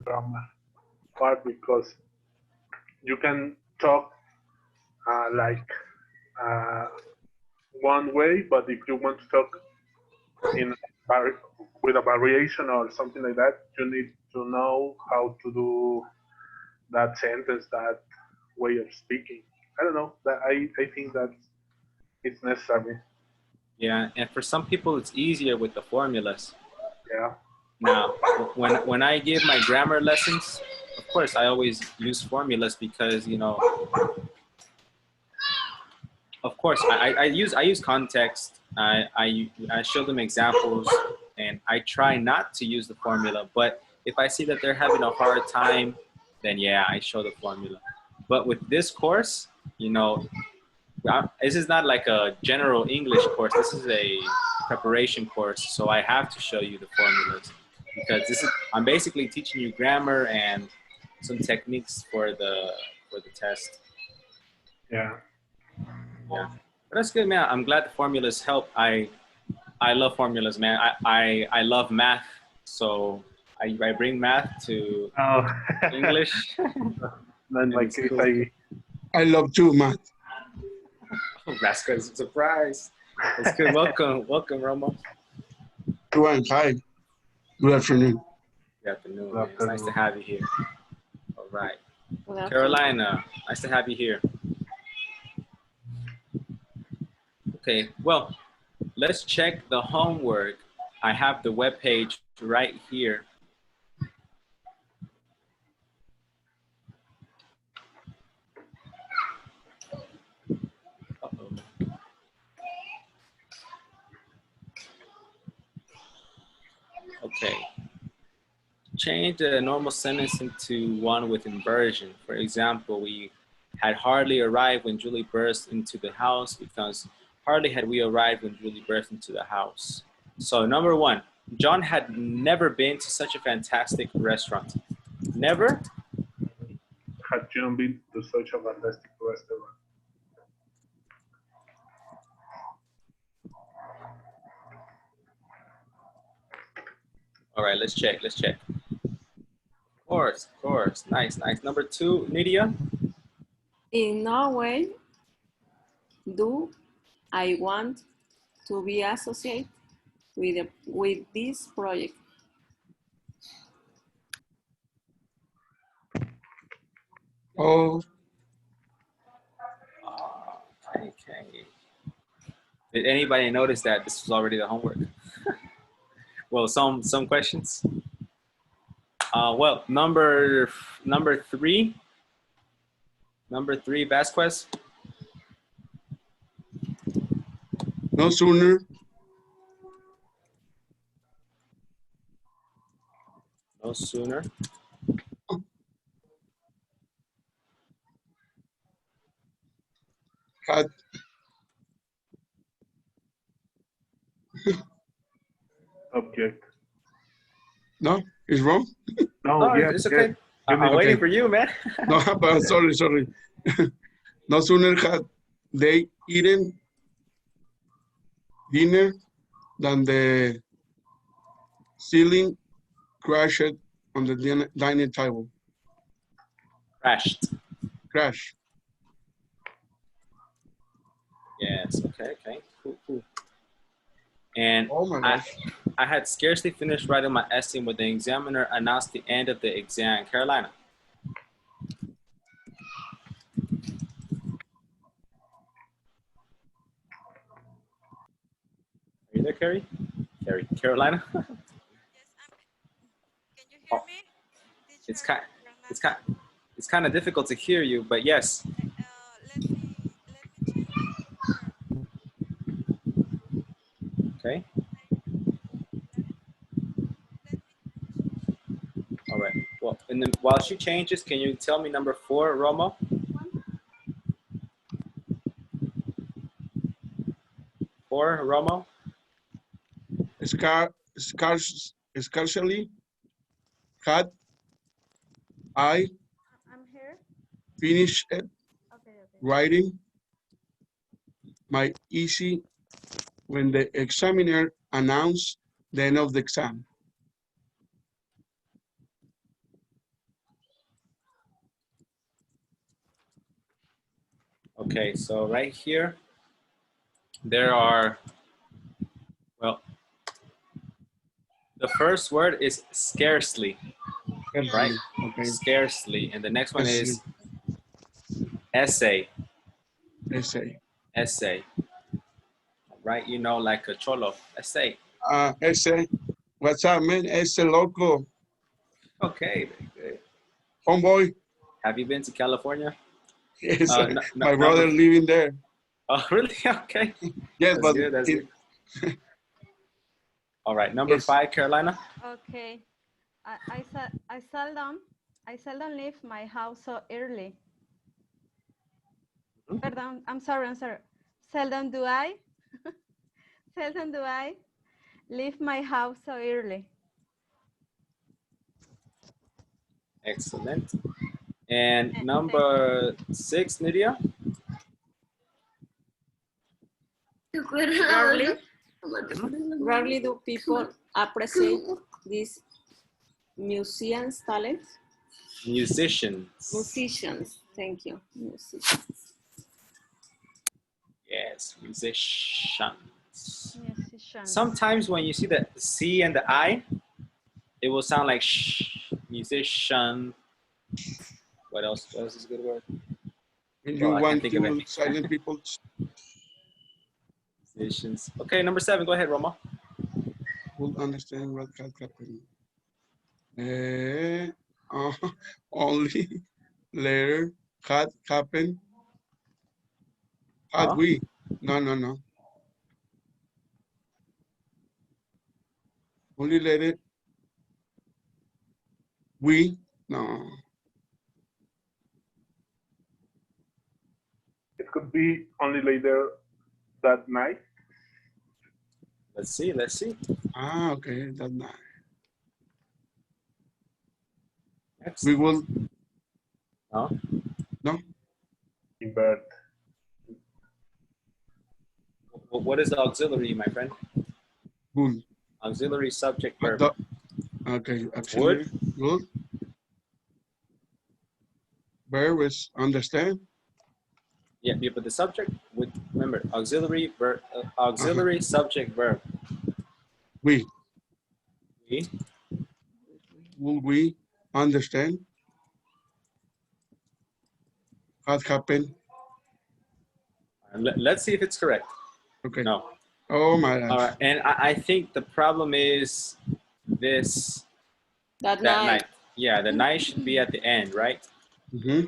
grammar part because you can talk like uh, one way, but if you want to talk in with a variation or something like that, you need to know how to do that sentence, that way of speaking. I don't know. That I think that it's necessary. Yeah, and for some people it's easier with the formulas. Yeah. Now, when I give my grammar lessons, of course I always use formulas because of course I use context. I show them examples, and I try not to use the formula. But if I see that they're having a hard time, then yeah, I show the formula. But with this course, this is not like a general English course. This is a preparation course, so I have to show you the formulas because I'm basically teaching you grammar and some techniques for the test. Yeah. Yeah, but that's good, man. I'm glad the formulas help. I love formulas, man. I love math, so I bring math to Oh. English. In my case, cool. I love too, math. Oh, that's good. It's a surprise. It's good. Welcome, Romo. Hi. Good afternoon. Good afternoon. Man. It's nice to have you here. All right. Carolina, nice to have you here. Okay, well, let's check the homework. I have the webpage right here. Uh-oh. Okay. Change the normal sentence into one with inversion. For example, we had hardly arrived when Julie burst into the house because hardly had we arrived when Julie burst into the house. So number one, John had never been to such a fantastic restaurant. Never? Had John been to such a fantastic restaurant? All right, let's check. Of course. Nice. Number two, Nydia? In no way do I want to be associated with this project. Oh. Okay. Did anybody notice that this was already the homework? Well, some questions. Well, number three, Vasquez. No sooner. No sooner. Had. Object. No, it's wrong. No, yes, it's okay. Yes. I'm waiting for you, man. No, but sorry. No sooner had they eaten dinner than the ceiling crashed on the dining table. Crash. Yes, okay. Cool. And oh my gosh. I had scarcely finished writing my essay when the examiner announced the end of the exam. Carolina. Are you there, Carrie? Carolina? Yes, can you hear me? It's kind of difficult to hear you, but yes. Let me change the Okay. All right. Well, and then while she changes, can you tell me number 4, Romo? Four, Romo? Scarcely had I finished writing my essay when the examiner announced the end of the exam. Okay, so right here, there are, well, the first word is scarcely, right? Okay. Scarcely. And the next one Scarcely. is essay, Essay. essay, right? You know, like a cholo, essay. Essay. What's up, man? Essay loco. Okay, very good. Homeboy. Have you been to California? Yes, my Number, brother living there. oh, really? Okay. Yes, That's but good, that's good. All right, number yes. 5, Carolina. Okay. I seldom leave my house so early. Pardon, I'm sorry. Seldom do I seldom do I leave my house so early. Excellent. And number 6, Nydia. Rarely do people appreciate these musicians' talent. Musicians. Thank you. Musicians. Yes, musicians. Musicians. Sometimes when you see the C and the I, it will sound like sh, musician. What else? What else is a good word? When you Well, I can't want think of to it. silent people, Musicians. Okay, number 7. Go ahead, Roma. will understand what had happened. Only later had happened. Had Huh? we? No. Only later we? No. It could be only later that night. Let's see. Let's see. Okay. That night. We Excellent. will. Huh? No. Invert. What is the auxiliary, my friend? Good. Auxiliary subject verb. Okay. Auxiliary. Good. Verb is understand. Yeah, but the subject would remember auxiliary verb, auxiliary subject verb. We. We. Will we understand? Had happened. Let's see if it's correct. Okay. No. Oh my gosh. All right, and I think the problem is this That that night. night. Yeah, the night should be at the end, right? Mm-hmm.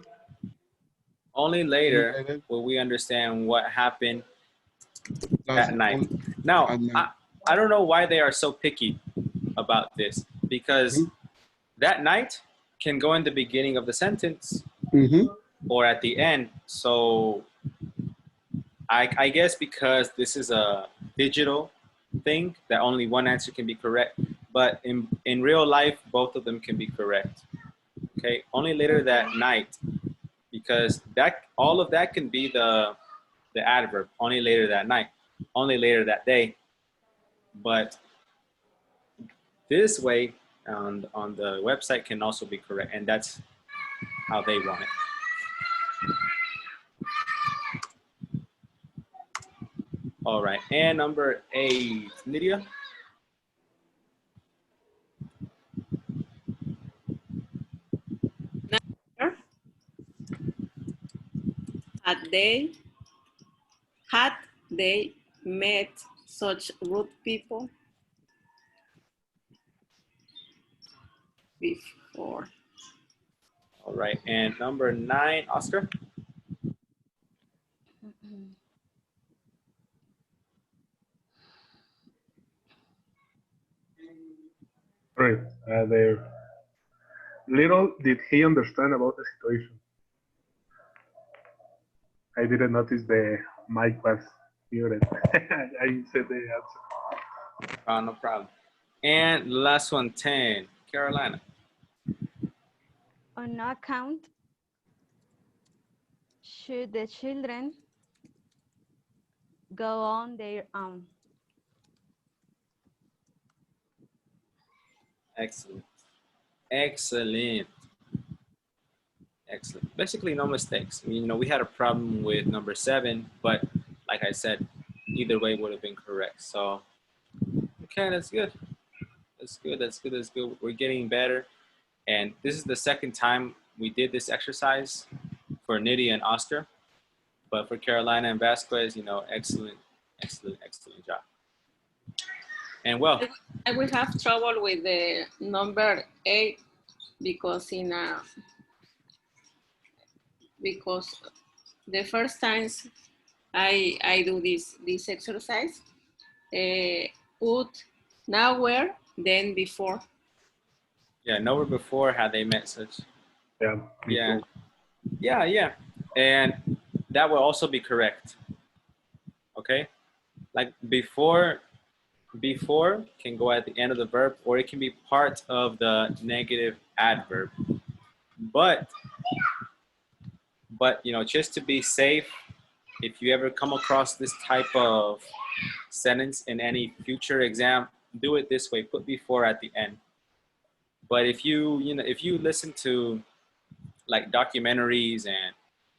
Only later will we understand what happened at night. Now, I don't know why they are so picky about this, because that night can go in the beginning of the sentence or at the end. So I guess because this is a digital thing that only one answer can be correct, but in real life, both of them can be correct. Okay, only later that night, because that all of that can be the adverb. Only later that night, only later that day. But this way on the website can also be correct, and that's how they want it. All right, and number 8, Lydia. Had they met such rude people before? All right, and number 9, Oscar. Right. There. Little did he understand about the situation. I didn't notice the mic was muted. I said the answer. No problem. And last one, 10, Carolina. On no account should the children go on their own. Excellent. Excellent. Excellent. Basically, no mistakes. I mean, we had a problem with number 7, but like I said, either way would have been correct. So, okay, that's good. That's good. That's good. That's good. We're getting better. And this is the second time we did this exercise for Nydia and Oscar. But for Carolina and Vasquez, excellent, excellent, excellent job. And well, I will have trouble with the number 8 because because the first times I do this exercise, put nowhere, then before. yeah, nowhere before had they met such. Yeah. Me Yeah. too. Yeah. And that will also be correct. Okay? Like before can go at the end of the verb, or it can be part of the negative adverb. But just to be safe, if you ever come across this type of sentence in any future exam, do it this way, put before at the end. But if you listen to like documentaries and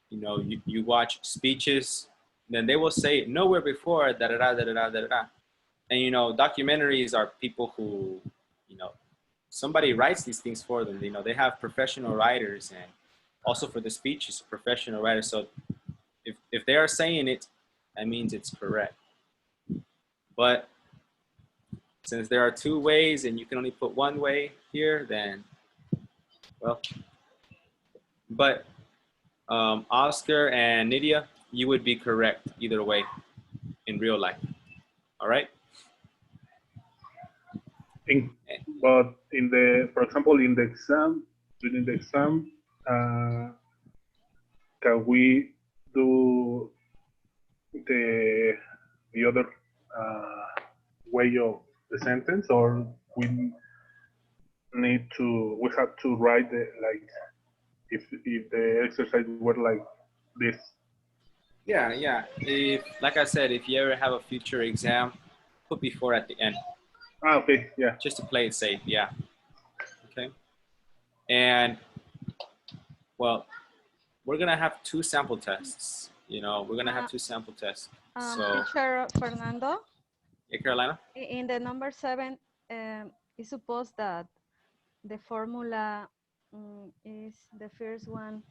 you watch speeches, then they will say nowhere before da da da da da da da. And documentaries are people who somebody writes these things for them. They have professional writers, and also for the speeches, professional writers. So if they are saying it, that means it's correct. But since there are 2 ways and you can only put 1 way here, then well. But Oscar and Nydia, you would be correct either way in real life. All right. But for example, in the exam, during the exam, can we do the other way of the sentence, or we have to write like if the exercise were like this? Yeah. If, like I said, if you ever have a future exam, put before at the end. Okay, yeah. Just to play it safe, yeah. Okay. And well, we're gonna have 2 sample tests. We're gonna have 2 sample tests. So, Teacher Fernando, yeah, Carolina. in the number 7, it's supposed that the formula is the first one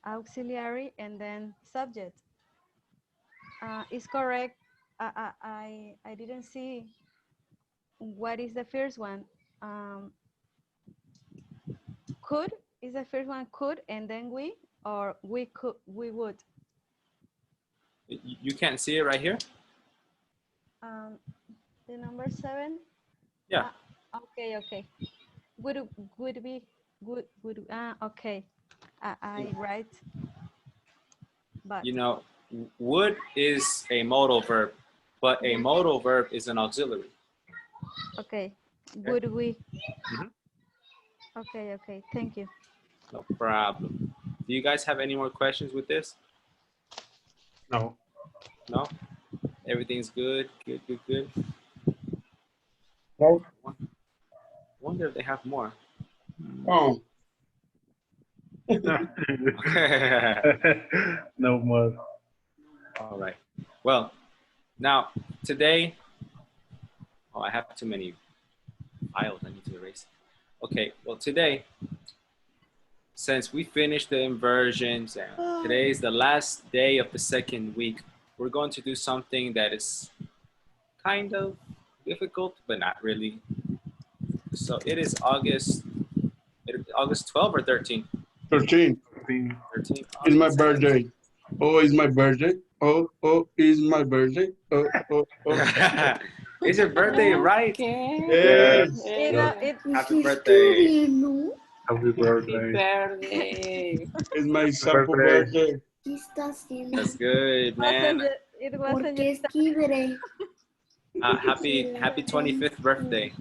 auxiliary and then subject. Is correct. I didn't see what is the first one. Could is the first one, could, and then we, or we would. You can't see it right here? The number 7. Yeah. Okay. Would be good. Okay. I write. But would is a modal verb, but a modal verb is an auxiliary. Okay. Would we? Okay. Thank you. No problem. Do you guys have any more questions with this? No. No? Everything's good? Good. No. Wonder if they have more. Oh, No more. All right. Well, now today, I have too many files I need to erase. Okay, well today, since we finished the inversions and today is the last day of the 2nd week, we're going to do something that is kind of difficult, but not really. So it is August 12 or 13? 13. 13. It's my birthday. Oh, it's my birthday. Oh, it's my birthday. Oh. Is your birthday right? Okay. Yes. Happy birthday. Happy birthday. It's my sample birthday. That's good, man. It wasn't Happy 25th birthday.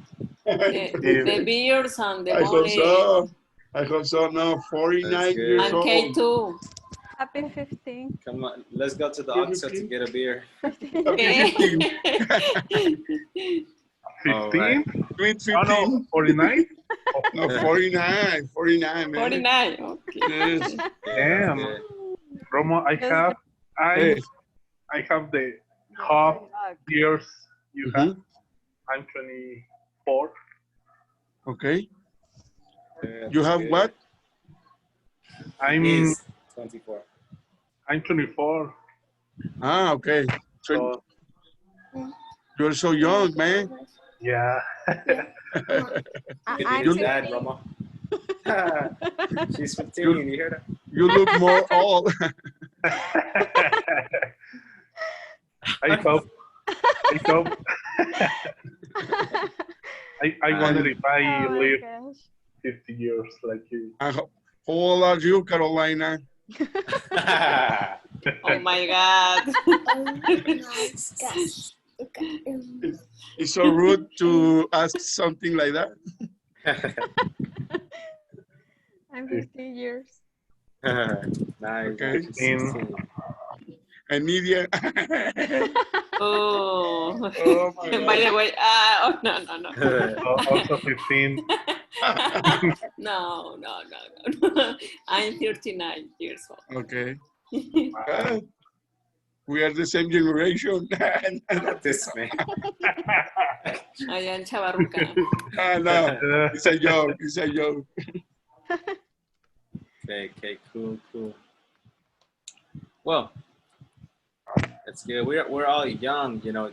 The beers and the I hope money. so. I hope so. No, 49 years And old. K too. Happy 15. Come on, let's go to the Oxford to get a beer. Okay. 15? Sweet 15. Oh, no, 49? No, 49. 49, man. 49. Okay. Yes. Damn, good. Romo, Just Hey. I have the your half luck. years you have. Mhm. I'm 24. Okay. Good, You have good. what? I'm Is 24. I'm 24. Ah, okay. So You're so young, man. yeah. Good I'm news, You Dad, 15. Roma. She's 15. you You hear that? you look more old. I hope. I hope. I wonder if I Oh my live gosh. 50 years like you. How old are you, Carolina? Oh my God. It's so rude to ask something like that. I'm 15 years. Nice. Okay. She's 16. And Nidia. Oh. Oh my By God. the way, oh, no, no, no. Also 15. No, no, no, no. I'm 39 years old. Okay. We are the same generation. This man. Allá en Chavarruca. No, it's a joke. It's a joke. Okay, cool. Well, that's good. We're all young, you know.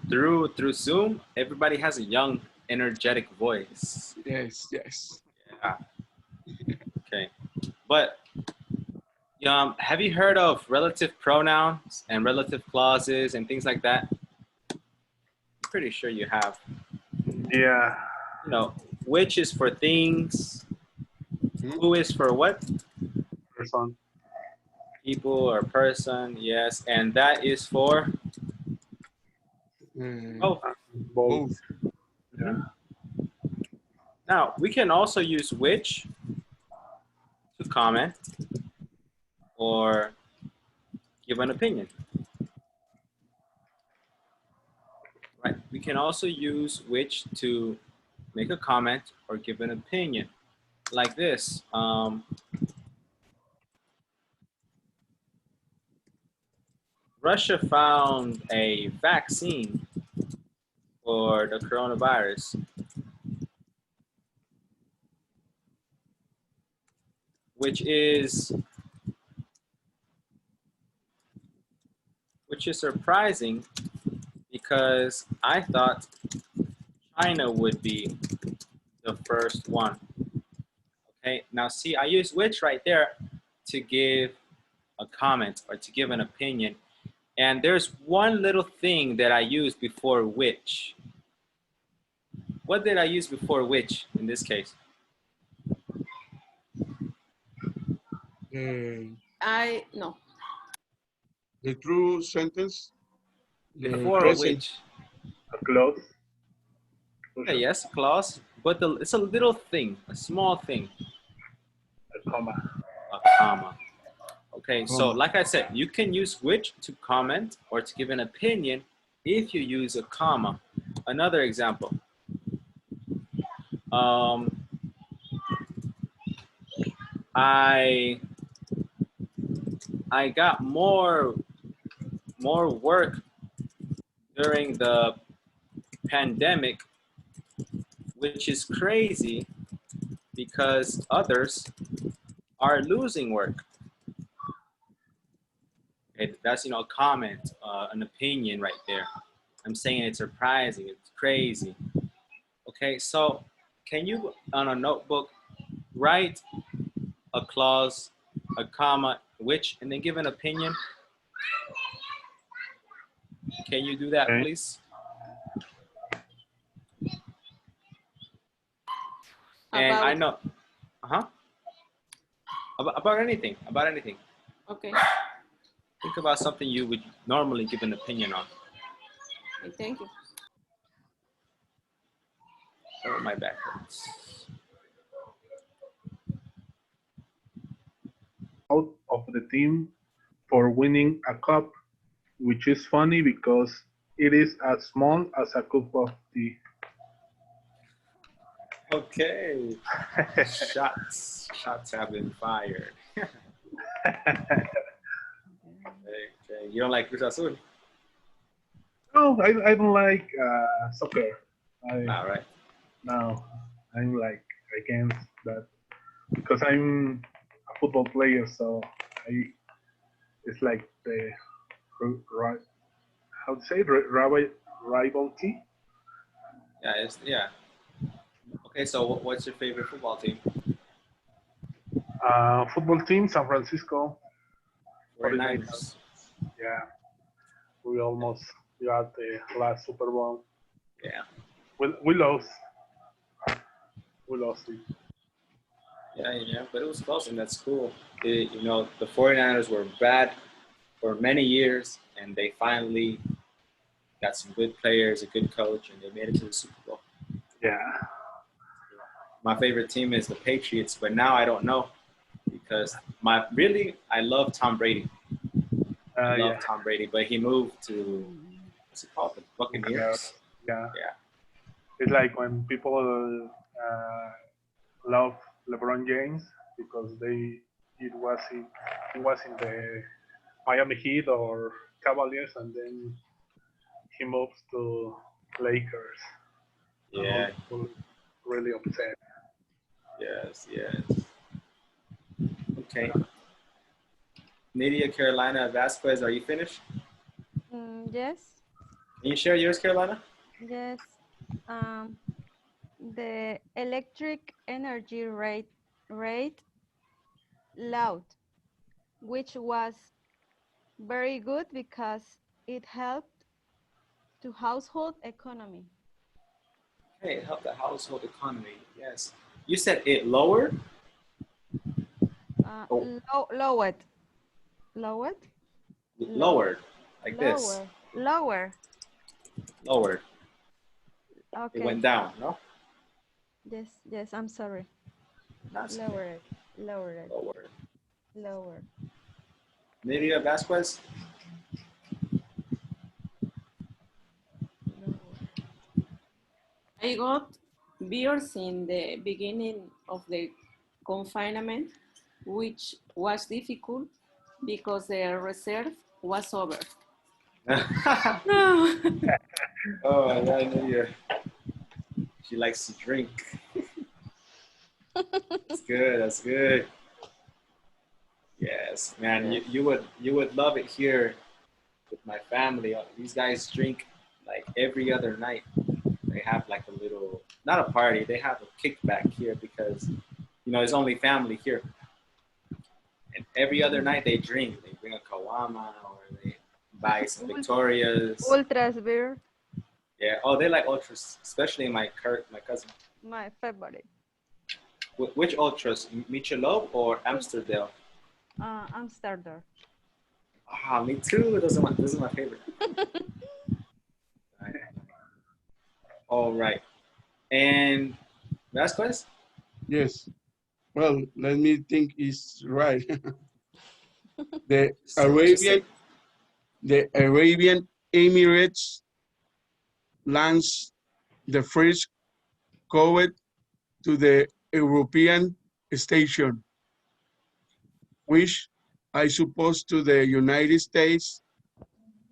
Through Zoom, everybody has a young, energetic voice. Yes, yes. Yeah. Okay, but have you heard of relative pronouns and relative clauses and things like that? I'm pretty sure you have. Yeah. You know, which is for things, who is for what? Person. People or person, yes, and that is for both. Both. Yeah. Now, we can also use which to comment or give an opinion. Right? We can also use which to make a comment or give an opinion. Like this. Russia found a vaccine for the coronavirus, which is surprising because I thought China would be the first one. Okay, now see, I use which right there to give a comment or to give an opinion. And there's one little thing that I use before which. What did I use before which in this case? No. The true sentence. The Before present. which? A clause. Okay, yes, clause, but it's a little thing, a small thing, A comma. a comma. Okay, so like I said, you can use which to comment or to give an opinion if you use a comma. Another example. I got more work during the pandemic, which is crazy because others are losing work. Okay, that's, you know, a comment, an opinion right there. I'm saying it's surprising, it's crazy. Okay, so can you on a notebook write a clause, a comma, which, and then give an opinion? Can you do that, Okay. please? And I know, about anything, Okay. Think about something you would normally give an opinion on. Okay, thank you. Oh, my back hurts. Out of the team for winning a cup, which is funny because it is as small as a cup of tea. Okay. Shots have been fired. Okay. You don't like Cruz Azul? No, I don't like soccer. I All right. no, I'm like against that because I'm a football player, so I it's like the right how to say rivalry. Yeah. Okay, so what's your favorite football team? Football team, San Francisco 49ers. 49ers. Yeah, we almost got the last Super Bowl. Yeah. We lost. We lost it. Yeah, but it was close, and that's cool. The 49ers were bad for many years, and they finally got some good players, a good coach, and they made it to the Super Bowl. Yeah. My favorite team is the Patriots, but now I don't know because I love Tom Brady. I love Yeah. Tom Brady, but he moved to what's it called, the Yeah. Buccaneers. Yeah. Yeah. It's like when people love LeBron James because he was in the Miami Heat or Cavaliers, and then he moves to Lakers, and all Yeah. people really upset. Yes. Okay. Nydia Carolina Vasquez, are you finished? Yes, Can you share yours, Carolina? yes. Um, the electric energy rate loud, which was very good because it helped to household economy. Hey, help the household economy. Yes. You said it lowered? Oh, Lowered, lowered, lowered. Like this. lower. Lowered. It Okay. went down, no? Yes. I'm sorry. That's Lowered, lowered, lowered. lower. Nydia Vasquez? Lower. I got beers in the beginning of the confinement, which was difficult because the reserve was over. No. Oh, yeah, Nydia. She likes to drink. That's good. Yes, man, you would love it here with my family. These guys drink like every other night. They have like a little, not a party. They have a kickback here because it's only family here. And every other night they drink. They bring a kawama or they buy some Victorias. Ultras beer, Yeah. Oh, they like ultras, especially my cousin. my favorite. Which ultras, Michelob or Amsterdam? Amsterdam. Ah, me too. Those are my favorite. All right. And Vasquez? Yes. Well, let me think is right. the Just say. Arabian Emirates launched the first COVID to the European station, which I suppose to the United States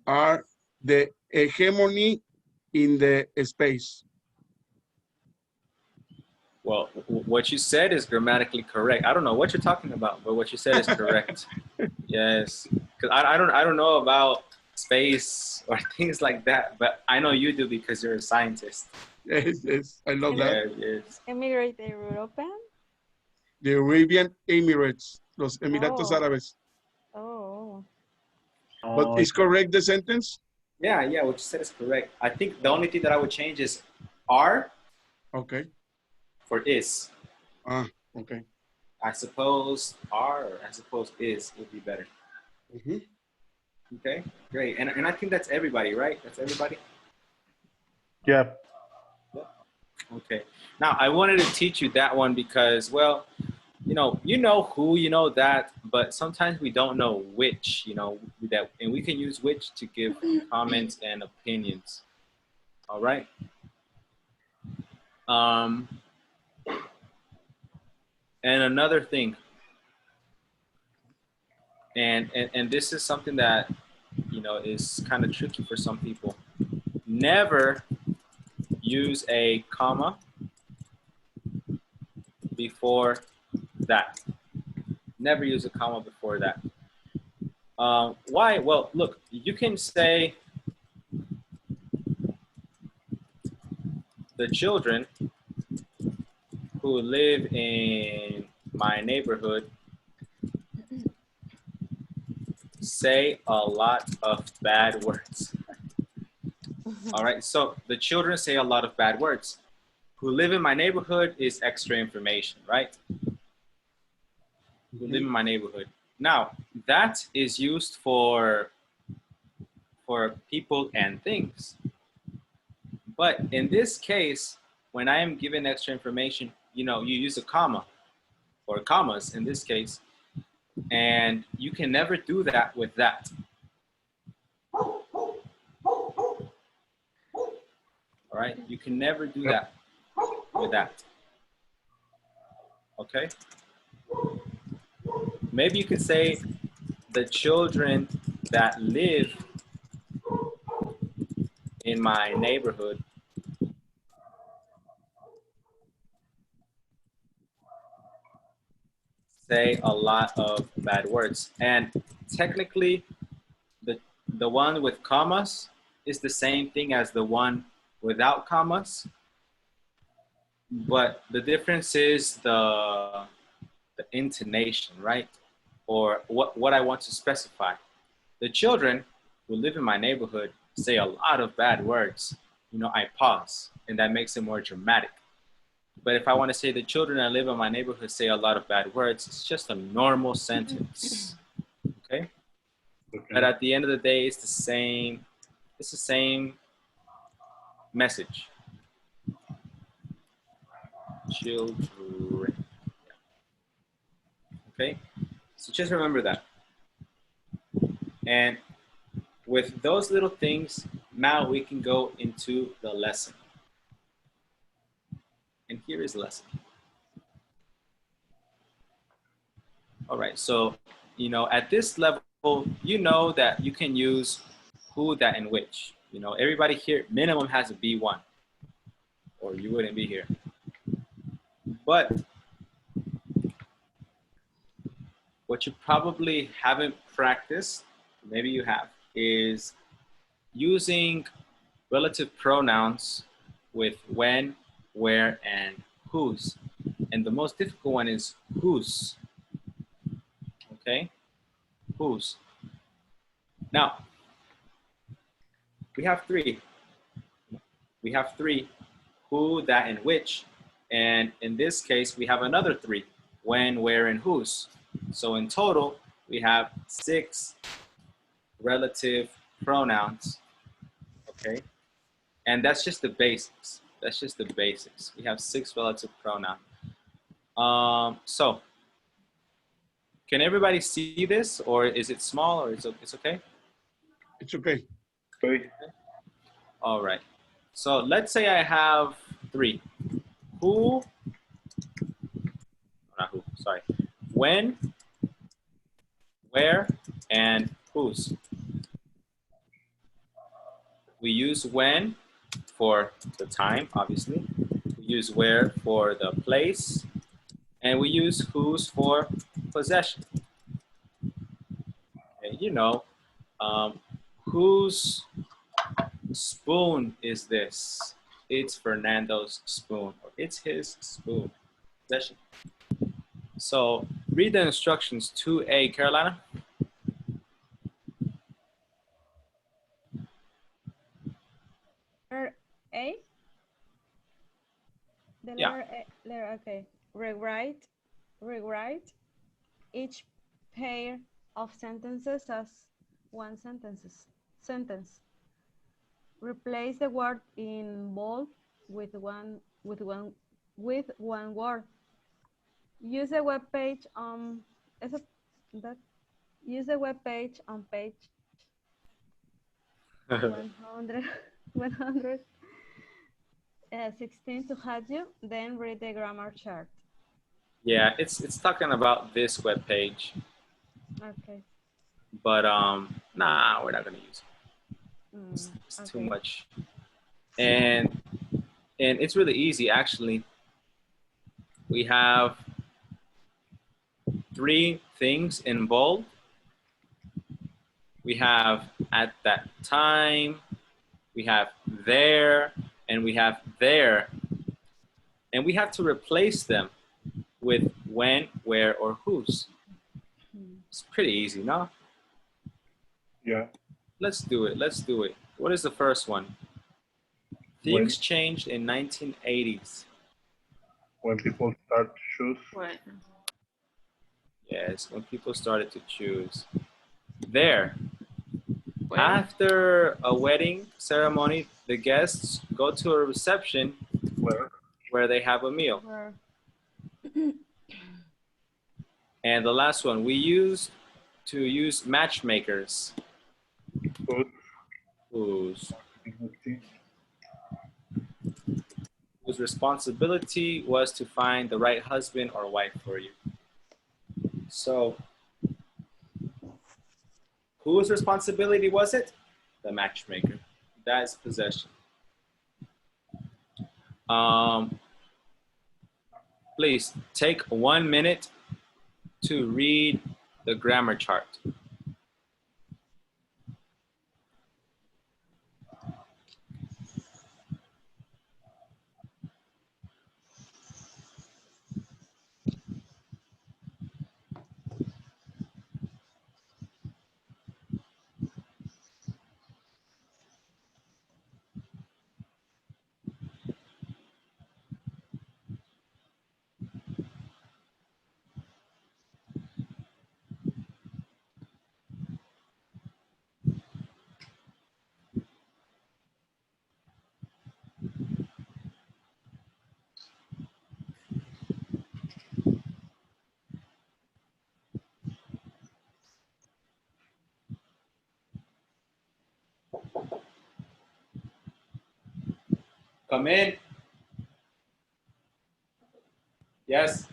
are the hegemony in the space. Well, what you said is grammatically correct. I don't know what you're talking about, but what you said is correct. Yes, because I don't know about space or things like that, but I know you do because you're a scientist. Yes, I love that. Yes. Emigrate European? The Arabian Emirates, los Emiratos Oh. Árabes. Oh. But Oh, is correct the sentence? Yeah, what you said is correct. I think the only thing that I would change is are Okay. for is. Okay. I suppose are or I suppose is would be better. Mm-hmm. Okay, great. And I think that's everybody, right? That's everybody? yeah. Okay. Now, I wanted to teach you that one because, well, you know who, that, but sometimes we don't know which, that, and we can use which to give comments and opinions. All right. And another thing, And this is something that, you know, is kind of tricky for some people. Never use a comma before that. Never use a comma before that. Why? Well, look, you can say the children who live in my neighborhood say a lot of bad words. All right, so the children say a lot of bad words. Who live in my neighborhood is extra information, right? Who live in my neighborhood. Now, that is used for people and things. But in this case, when I am given extra information, you know, you use a comma or commas in this case, and you can never do that with that. All right, you can never do that with that. Okay? Maybe you could say the children that live in my neighborhood say a lot of bad words. And technically, the one with commas is the same thing as the one without commas. But the difference is the intonation, right? Or what I want to specify. The children who live in my neighborhood say a lot of bad words. You know, I pause, and that makes it more dramatic. But if I want to say the children that live in my neighborhood say a lot of bad words, it's just a normal sentence. Okay? But at the end of the day, it's the same message. Children. Okay? So just remember that. And with those little things, now we can go into the lesson. And here is the lesson. All right, so, you know, at this level, you know that you can use who, that, and which. You know, everybody here minimum has a B1, or you wouldn't be here. But what you probably haven't practiced, maybe you have, is using relative pronouns with when, where, and whose. And the most difficult one is whose. Okay? Whose. Now, we have three. We have three, who, that, and which. And in this case, we have another three, when, where, and whose. So in total, we have 6 relative pronouns, okay? And that's just the basics. That's just the basics. We have 6 relative pronouns. So, can everybody see this, or is it small, or it's okay? It's okay. Okay. All right. So let's say I have 3. Who, not who, sorry. When, where, and whose. We use when for the time, obviously. We use where for the place. And we use whose for possession. Okay, you know, whose spoon is this? It's Fernando's spoon, or it's his spoon. Possession. So read the instructions 2A, Carolina. Letter A? The Yeah. letter A, letter, okay. Rewrite each pair of sentences as one sentence. Replace the word in bold with one word. Use the web page on use the web page on page 100 116 to have you, then read the grammar chart. Yeah, it's talking about this web page. Okay. but nah, we're not gonna use it. It's too Okay. much. And it's really easy actually. We have 3 things in bold. We have at that time, we have there, and we have there. And we have to replace them with when, where, or whose. It's pretty easy, no? Yeah. Let's do it. Let's do it. What is the first one? Things changed in 1980s. When people start to choose. Well, Yes, when people started to choose. There. well, After a wedding ceremony, the guests go to a reception where they have a meal. Where? And the last one, we used to use matchmakers. Whose responsibility was to find the right husband or wife for you. So, whose responsibility was it? The matchmaker. That's possession. Please take 1 minute to read the grammar chart. Come in. Yes.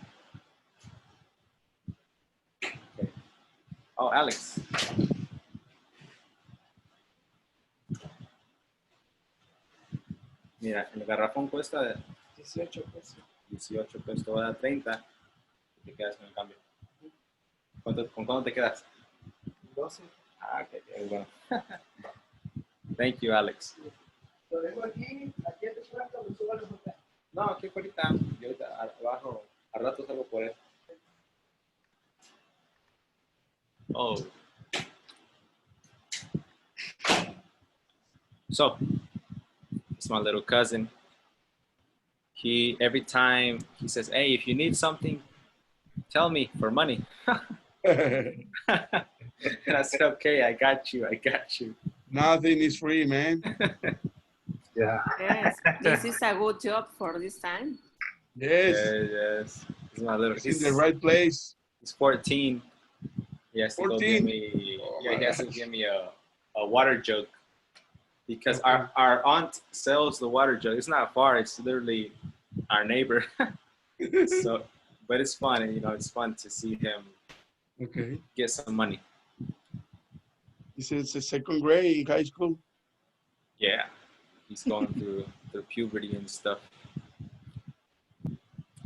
Okay. Oh, Alex. Mira, el garrafón cuesta 18 pesos. 18 pesos, te voy a dar 30 y te quedas con el cambio. ¿Con cuánto te quedas? 12. Ah, ok, bueno. Thank you, Alex. Lo dejo aquí te cuento, lo subo a los hoteles. No, aquí ahorita, yo ahorita abajo, al rato salgo por él. Oh. So, it's my little cousin. Every time he says, hey, if you need something, tell me for money. And I said, okay, I got you. Nothing is free, man. Yeah. yes, this is a good job for this time. Yes. Yes. He's my little. He's in the right place. He's 14. He has to 14? go give me. Yeah, he has to give me a water jug because our aunt sells the water jug. It's not far. It's literally our neighbor. So, but it's fun, and it's fun to see him. Okay. Get some money. He's in the second grade in high school. Yeah, he's going through puberty and stuff.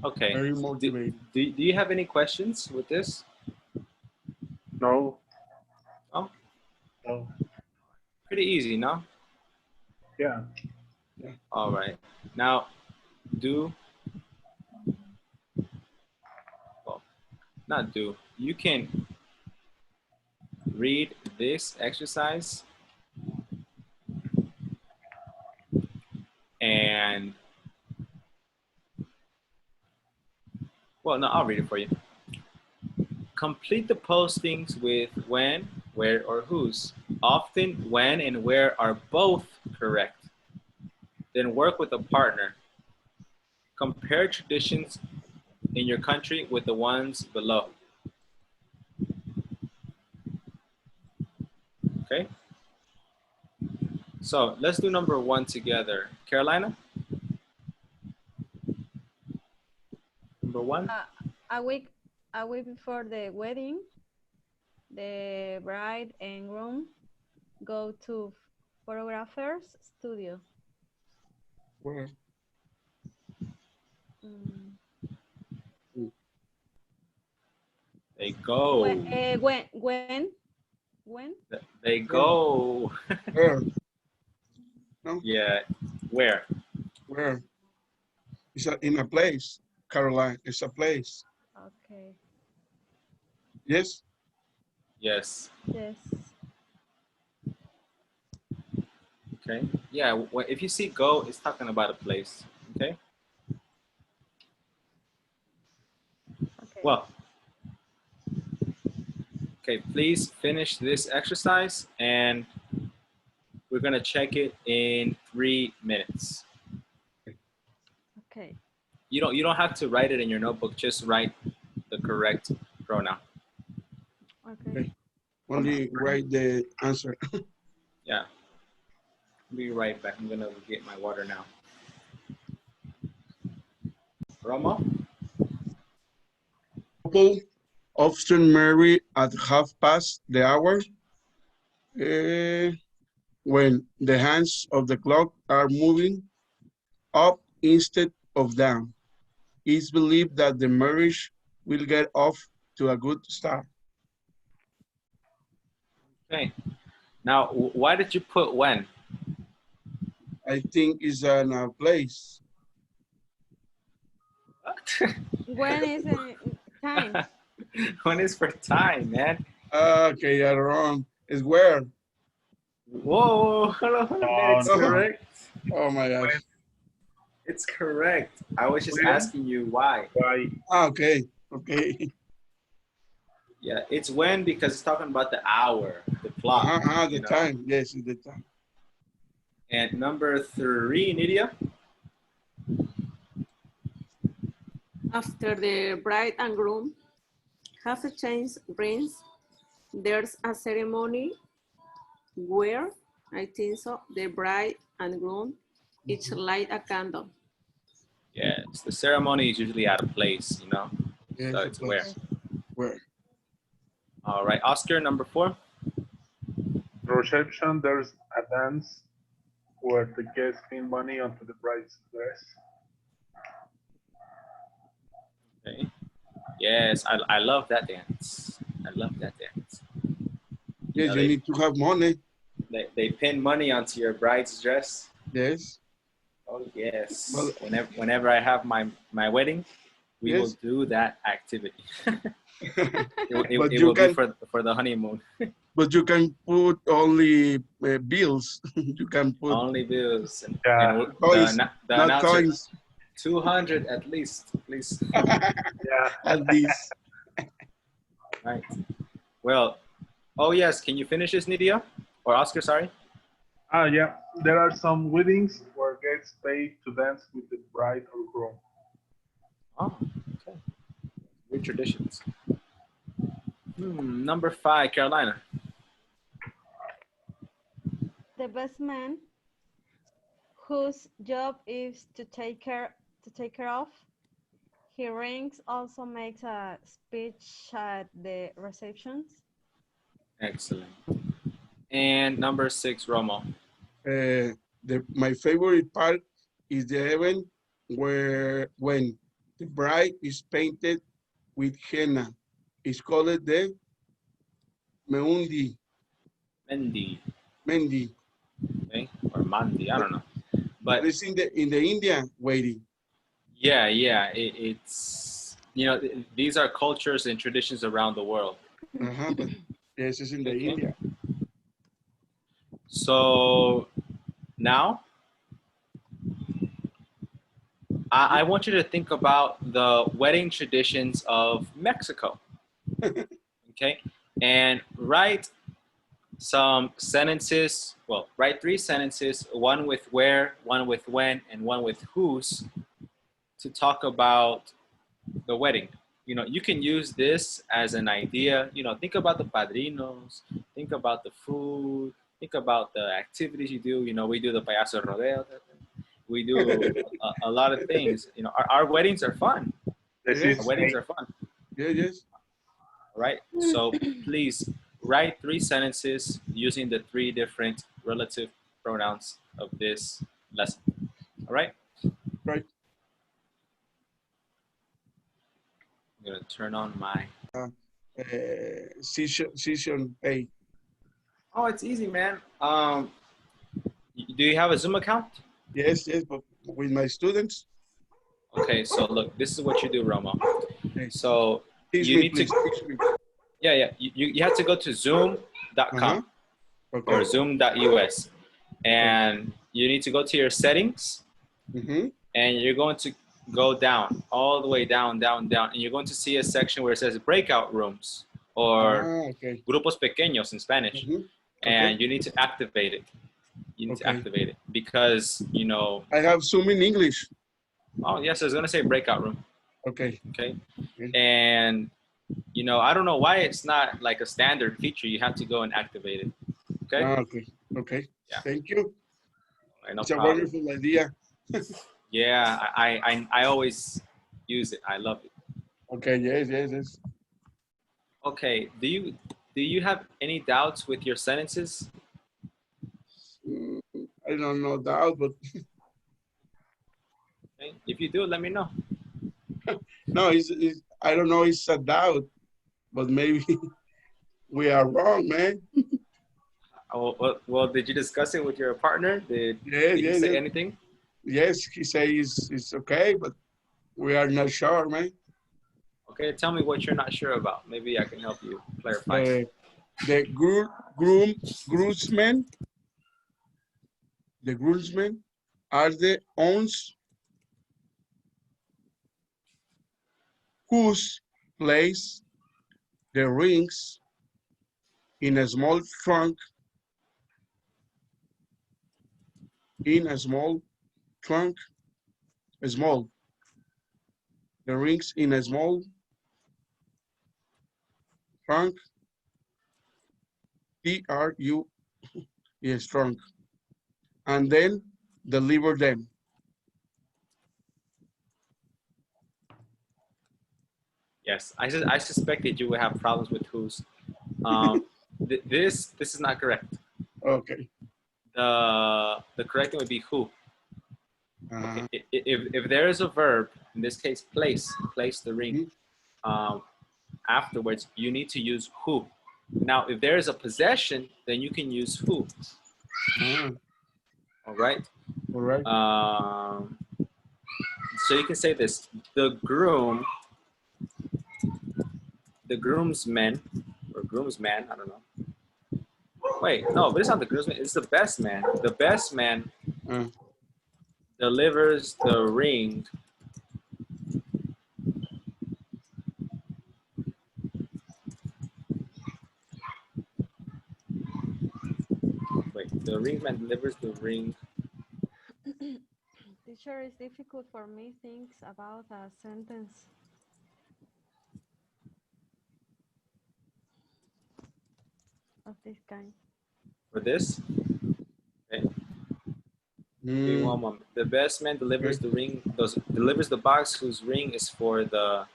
Okay. Very motivated. Do you have any questions with this? No. Oh. No. Pretty easy, no? Yeah. All right. Now, you can read this exercise and, well, no, I'll read it for you. Complete the postings with when, where, or whose. Often when and where are both correct. Then work with a partner. Compare traditions in your country with the ones below. Okay? So let's do number 1 together. Carolina? Number 1? A week before the wedding, the bride and groom go to photographer's studio? Where? Mm. They go. When? They go. Where? No? Yeah. Where? Where? It's in a place, Caroline. It's a place. Okay. Yes? Yes. Yes. Okay. Yeah. If you see go, it's talking about a place. Okay. Okay. Well. Okay. Please finish this exercise, and we're gonna check it in 3 minutes. Okay. You don't have to write it in your notebook. Just write the correct pronoun. Okay. Only write the answer. Yeah. I'll be right back. I'm gonna get my water now. Romo. Couple often marry at half past the hour when the hands of the clock are moving up instead of down. It's believed that the marriage will get off to a good start. Okay. Now, why did you put when? I think it's in a place. When is time? When is for time, man? Okay, you're wrong. It's where? Whoa, hold on, man, it's No. correct. Oh my gosh. It's correct. I was just When? asking you why. Why? Okay, okay. Yeah, it's when because it's talking about the hour, the clock, The time. Yes, it's the time. And number 3, Nidia. After the bride and groom have exchanged rings, there's a ceremony where, I think so, the bride and groom each light a candle. Yes, the ceremony is usually at a place, Yes, So the it's where. place. Where? All right, Oscar, number 4. The reception, there's a dance where the guests pin money onto the bride's dress. Okay. Yes, I love that dance. I love that dance. Yes, you need to have money. They pin money onto your bride's dress. Yes. Oh yes. Well, Whenever I have my wedding, we yes. will do that activity. It But will be for the honeymoon. But you can put only bills. You can put Only bills and toys, the not announcer coins. 200 at least, please. Yeah. At least. Right. Well, oh yes. Can you finish this, Nidia or Oscar? Sorry. Yeah. There are some weddings where guests pay to dance with the bride or groom. Oh, okay. Good traditions. Number 5, Carolina. The best man, whose job is to take care of. He rings also makes a speech at the receptions. Excellent. And number 6, Romo. My favorite part is the event when the bride is painted with henna. It's called the Meundi. Mendi. Mendi. Okay. Or Mandi. I don't know. But But it's in the India wedding. yeah. It's these are cultures and traditions around the world. But yes, it's in the India. So now I want you to think about the wedding traditions of Mexico. Okay. And write some sentences. Well, write 3 sentences, one with where, one with when, and one with whose, to talk about the wedding. You can use this as an idea. Think about the padrinos, think about the food, think about the activities you do. We do the payaso rodeo. We do a lot of things. Our weddings are fun. This Yes. is Our weddings are fun. Yes. All right. So please write 3 sentences using the 3 different relative pronouns of this lesson. All right? Right. I'm gonna turn on my. Session A. Oh, it's easy, man. Do you have a Zoom account? Yes, yes, but with my students. Okay, so look, this is what you do, Romo. Okay. So Teach you me, need please. to, Teach me. yeah. You have to go to zoom.com Okay. or zoom.us, and you need to go to your settings, and you're going to go down, all the way down, and you're going to see a section where it says breakout rooms or grupos pequeños in Spanish, and you need to activate it. You need to activate it because, you know. I have Zoom in English. Oh, yes, I was going to say breakout room. Okay. And, you know, I don't know why it's not like a standard feature. You have to go and activate it. Okay? Okay. Yeah. Thank you. No it's problem. A wonderful idea. Yeah, I always use it. I love it. Okay, yes. Okay, do you have any doubts with your sentences? I don't know doubt, but Okay. If you do, let me know. no, I don't know. It's a doubt, but maybe we are wrong, man. Well, did you discuss it with your partner? Did he say anything? Yes, he says it's okay, but we are not sure, man. Okay, tell me what you're not sure about. Maybe I can help you clarify. The groomsmen are the ones whose place the rings in a small trunk. The rings in a small trunk. TRU is trunk. And then deliver them. Yes, I suspected you would have problems with whose. This is not correct. Okay. The correct thing would be who. Okay. If there is a verb, in this case, place the ring, afterwards, you need to use who. Now, if there is a possession, then you can use who. All right. All right. So you can say this: the groomsmen, or groomsman. I don't know. Wait, no, but it's not the groomsman. It's the best man. The best man delivers the ring. Wait, the ring man delivers the ring. Teacher, it's difficult for me things about a sentence of this kind. For this? Okay. Give me one moment. The best man delivers the ring, delivers the box whose ring is for the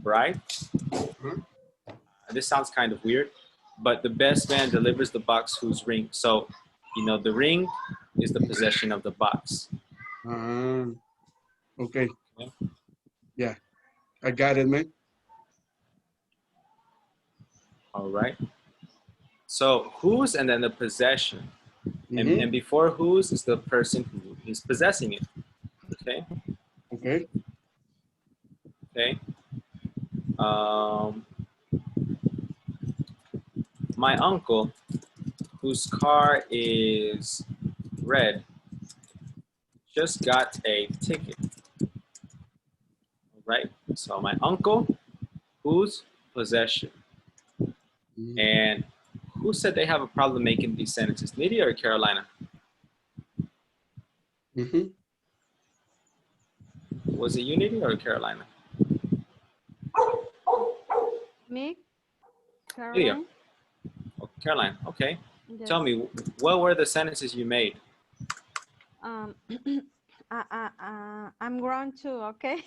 bride. This sounds kind of weird, but the best man delivers the box whose ring. So, you know, the ring is the possession of the box. Okay. Yeah, I got it, man. All right. So whose and then the possession. And before whose is the person who is possessing it. Okay? Okay. Okay. My uncle, whose car is red, just got a ticket. All right? So my uncle, whose possession. And who said they have a problem making these sentences? Lydia or Carolina? Was it Unity or Carolina? Me, Caroline. Lydia. Oh, Caroline, okay. Yes. Tell me, what were the sentences you made? I'm grown too, okay?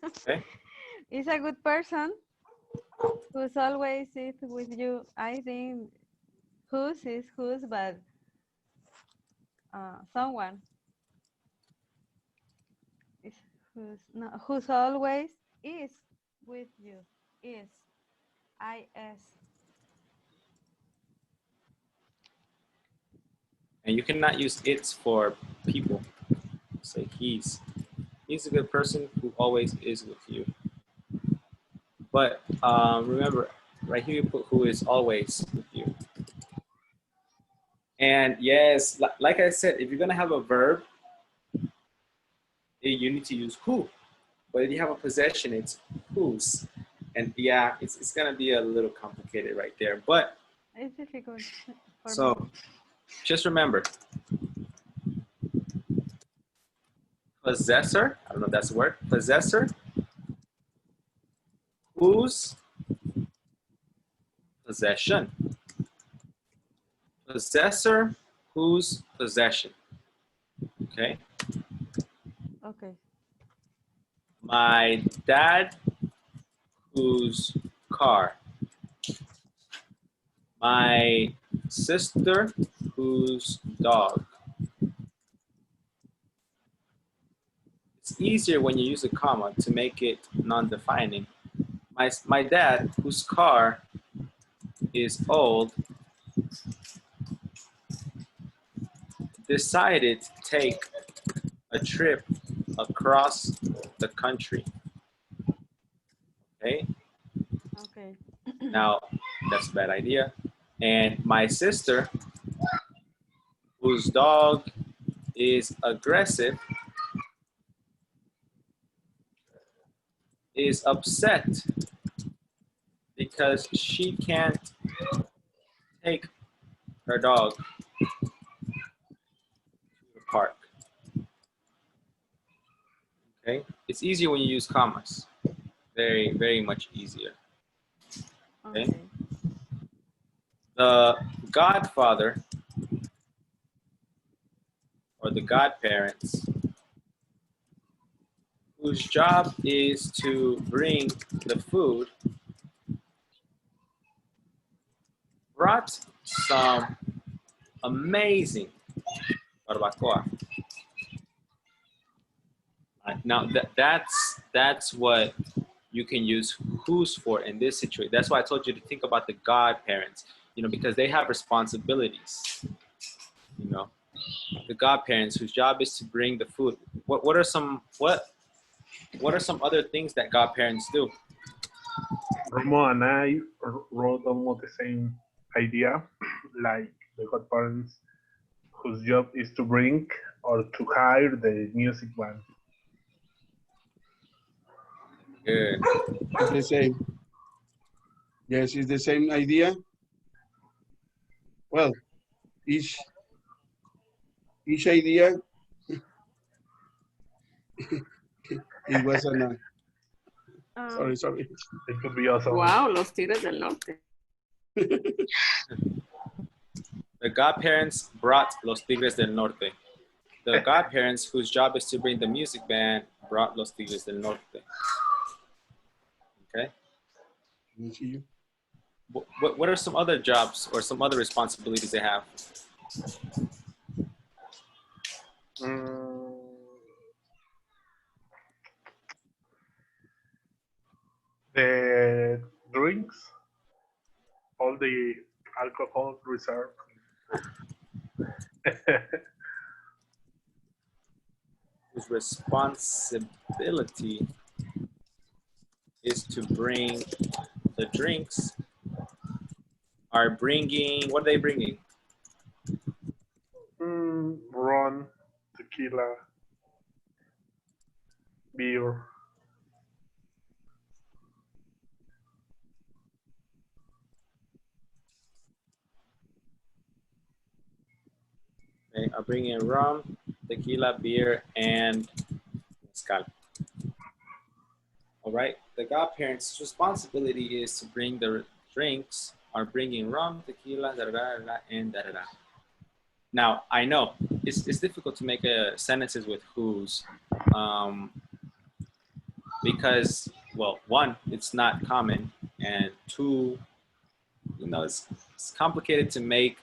Okay. He's a good person. Who's always is with you? I think whose is whose, but someone is who's no, who's always is with you. Is is. And you cannot use it's for people. Say he's. He's a good person who always is with you. But remember, right here you put who is always with you. And yes, like I said, if you're gonna have a verb, you need to use who. But if you have a possession, it's whose. And yeah, it's gonna be a little complicated right there. But It's difficult for me. so just remember, possessor, I don't know if that's the word, possessor, whose, possession. Possessor, whose, possession. Okay. Okay. My dad, whose car. My sister, whose dog. It's easier when you use a comma to make it non-defining. My dad, whose car is old, decided to take a trip across the country. Okay? Okay. Now, that's a bad idea. And my sister, whose dog is aggressive, is upset because she can't take her dog to the park. Okay? It's easier when you use commas. Very, very much easier. Okay? Okay. The godfather or the godparents, whose job is to bring the food, brought some amazing barbacoa. Now that's what you can use who's for in this situation. That's why I told you to think about the godparents, because they have responsibilities. The godparents whose job is to bring the food. What are some other things that godparents do? Romo and I wrote almost the same idea, like the godparents whose job is to bring or to hire the music band. Good. It's the same. Yes, it's the same idea. Well, each idea, it was an, sorry. It could be also. Wow, los Tigres del Norte. The godparents brought Los Tigres del Norte. The godparents whose job is to bring the music band brought Los Tigres del Norte. Okay. What are some other jobs or some other responsibilities they have? The drinks, all the alcohol reserved. Whose responsibility is to bring the drinks are bringing, what are they bringing? Rum, tequila, beer. They are bringing rum, tequila, beer, and mezcal. All right. The godparents' responsibility is to bring the drinks, are bringing rum, tequila, and da-da-da. Now, I know it's difficult to make sentences with whose because, well, one, it's not common. and two, you know, it's complicated to make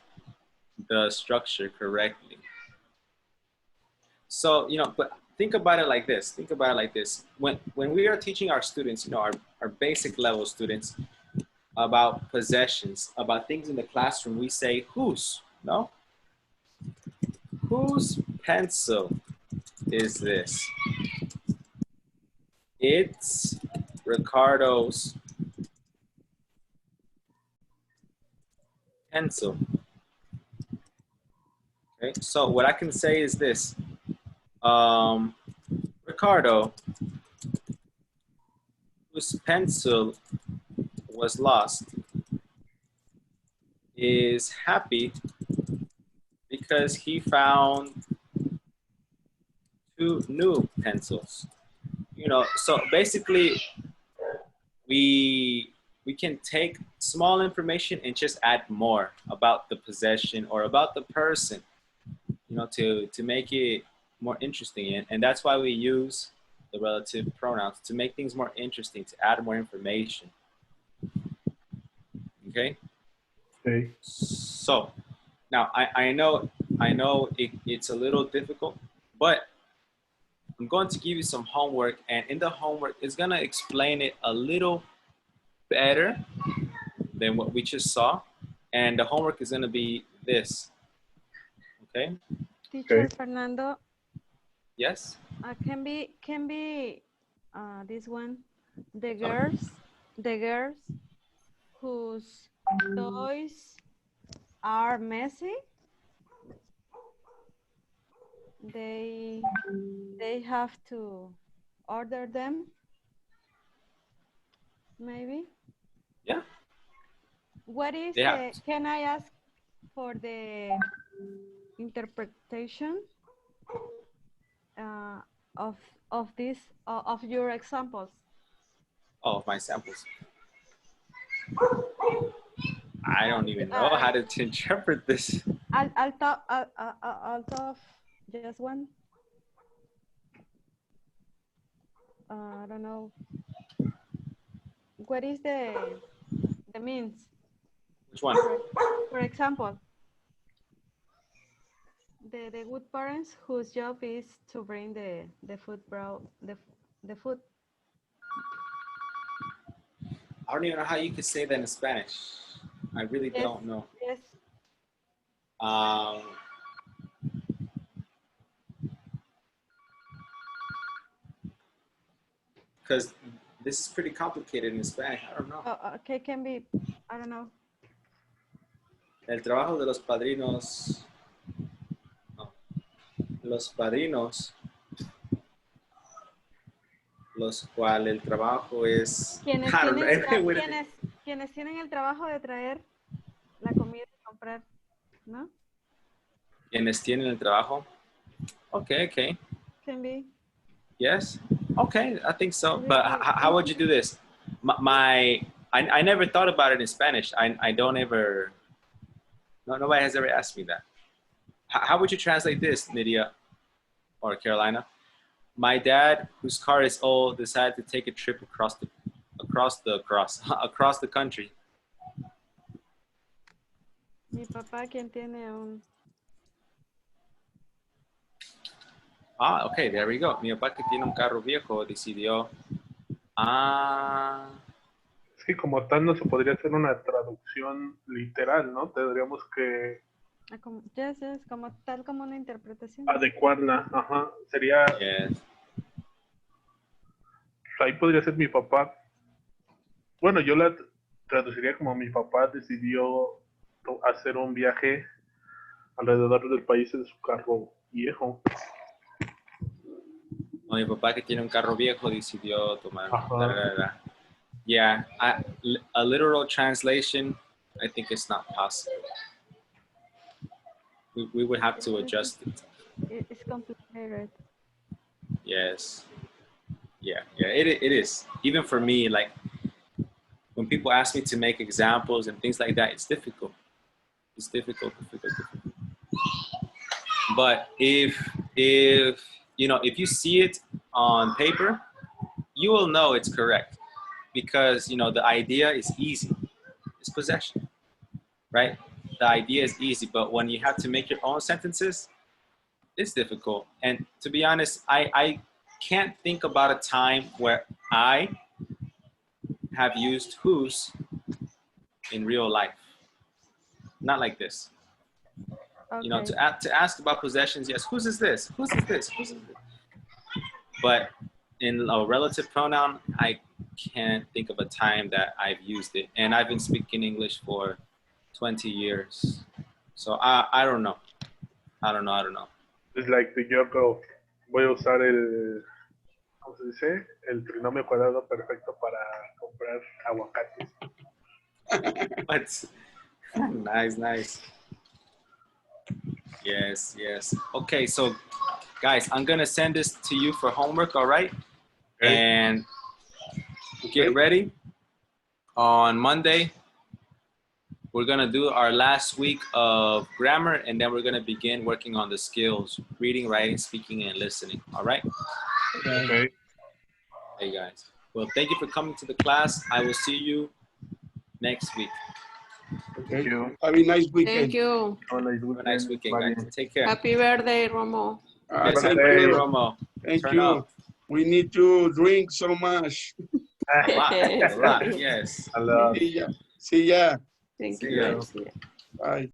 the structure correctly. So, you know, but think about it like this. Think about it like this. When we are teaching our students, you know, our basic level students about possessions, about things in the classroom, we say whose, no? Whose pencil is this? It's Ricardo's pencil. Okay, so what I can say is this. Ricardo, whose pencil was lost, is happy because he found 2 new pencils. You know, so basically we can take small information and just add more about the possession or about the person, you know, to make it more interesting. And that's why we use the relative pronouns, to make things more interesting, to add more information. Okay? Okay. So now I know it's a little difficult, but I'm going to give you some homework, and in the homework it's gonna explain it a little better than what we just saw. And the homework is gonna be this. Okay? Teacher Okay. Fernando, Yes? can be this one, the Oh. girls whose toys are messy, they have to order them, maybe. Yeah. What is They have the, can I ask for the interpretation uh, of this of your examples? all of my samples. I don't even know how to interpret this. I'll talk just one. I don't know. What is the means? Which one? For example, the good parents whose job is to bring the food the food. I don't even know how you could say that in Spanish. I really Yes, don't know. yes. Because this is pretty complicated in Spanish. I don't know. Okay, can be, I don't know. El trabajo de los padrinos. No. Los padrinos. Los cuales el trabajo es. Quienes I don't tienen, know. quienes tienen el trabajo de traer la comida y comprar, ¿no? Quienes tienen el trabajo. Okay, okay. Can be. Yes. Okay, I think so. But how would you do this? I never thought about it in Spanish. I don't ever. No, nobody has ever asked me that. How would you translate this, Nydia or Carolina? My dad, whose car is old, decided to take a trip across the country. Mi papá, quien tiene un. Ah, okay, there we go. Mi papá, que tiene un carro viejo, decidió. Es que como tal no se podría hacer una traducción literal, ¿no? Tendríamos que Yes, como tal como una interpretación. adecuarla. Ajá. Sería. Yes. Ahí podría ser mi papá. Bueno, yo la traduciría como mi papá decidió hacer un viaje alrededor del país en su carro viejo. O mi papá, que tiene un carro viejo, decidió tomar. Ajá. Yeah, a literal translation, I think it's not possible. We would have to adjust it. It's complicated. Yes. Yeah, it is. Even for me, like when people ask me to make examples and things like that, it's difficult. It's difficult. But if you know, if you see it on paper, you will know it's correct. because you know the idea is easy. It's possession, right? The idea is easy, but when you have to make your own sentences, it's difficult. And to be honest, I can't think about a time where I have used whose in real life. Not like this. You know, Okay. to ask about possessions, yes, whose is this? Whose is this? Whose is this? But in a relative pronoun, I can't think of a time that I've used it. And I've been speaking English for 20 years. So I don't know. I don't know. It's like the joke of voy a usar el, ¿cómo se dice? El trinomio cuadrado perfecto para comprar aguacates. But nice. Yes. Okay, so guys, I'm gonna send this to you for homework, all right? Okay. And get ready. On Monday, we're gonna do our last week of grammar, and then we're gonna begin working on the skills, reading, writing, speaking, and listening, all right? Okay. Hey guys. Well, thank you for coming to the class. I will see you next week. Okay. Thank you. Have a nice weekend. Thank you. Have Have a nice weekend, guys. Take care. Happy birthday, Romo. Yes, Thank happy you. Romo. Thank Turn you. up. We need to drink so much. A lot, yes. Hello. See ya. See ya. Thank See you. ya. See ya. Bye.